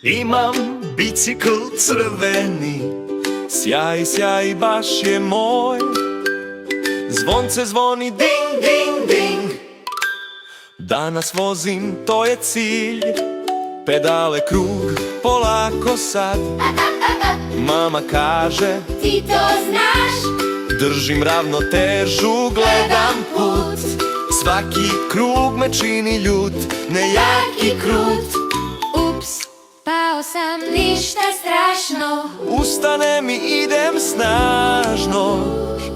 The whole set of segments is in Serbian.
Imam bicikl crveni, sjaj, sjaj, baš je moj. Zvonce zvoni ding, ding, ding. Danas vozim, to je cilj. Pedale krug, polako sad. Mama kaže, ti to znaš. držim ravnotežu, gledam put. Svaki krug me čini ljut, nejaki krut. Ups, pao sam, ništa strašno. Ustanem i idem snažno.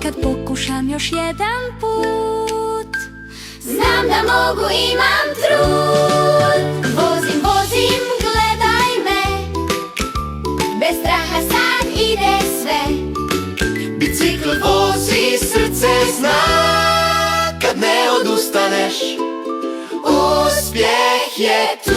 Kad pokušam još jedan put, znam da mogu, imam trud. Vozim, vozim, gledaj me, bez straha sad ide sve. Bicikl vozi, srce zna, kad ne odustaneš, uspjeh je tu.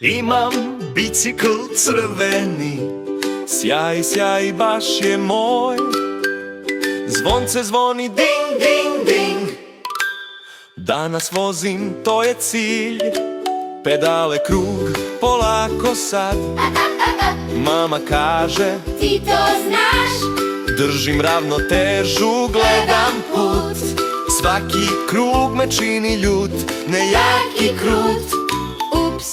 Imam bicikl crveni, sjaj, sjaj, baš je moj. Zvonce zvoni ding, ding, ding. Danas vozim, to je cilj. Pedale krug, polako sad. Mama kaže, ti to znaš. držim ravnotežu, gledam put. Svaki krug me čini ljut, nejaki krut. Ups,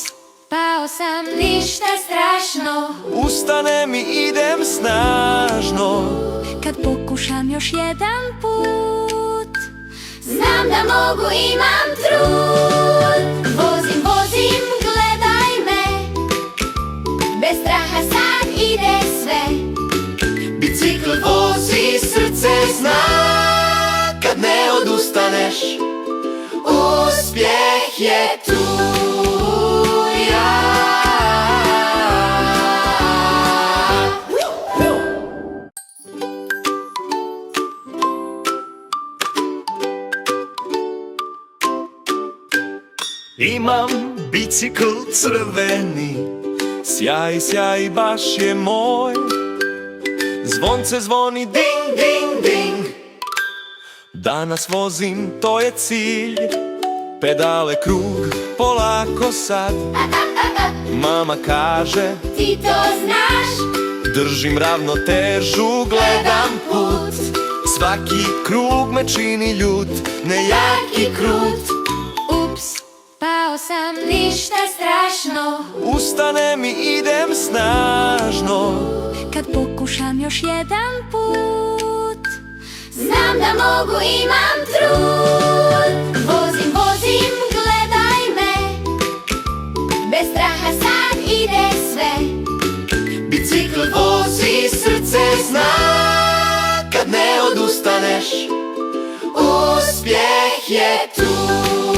pao sam, ništa strašno. Ustanem i idem snažno. Kad pokušam još jedan put, znam da mogu, imam trud. Vozim, vozim, gledaj me, bez straha sad ide sve. Bicikl vozi, srce zna, kad ne odustaneš, uspjeh je tu. Imam bicikl crveni, sjaj, sjaj, baš je moj. Zvonce zvoni ding, ding, ding. Danas vozim, to je cilj. Pedale krug, polako sad. Mama kaže, ti to znaš. držim ravnotežu, gledam put. Svaki krug me čini ljut, nejaki krut. Ups, pao sam, ništa strašno. Ustanem i idem snažno. Kad pokušam još jedan put, znam da mogu, imam trud. Vozim, vozim, gledaj me, bez straha sad ide sve. Bicikl vozi, srce zna, kad ne odustaneš, uspjeh je tu.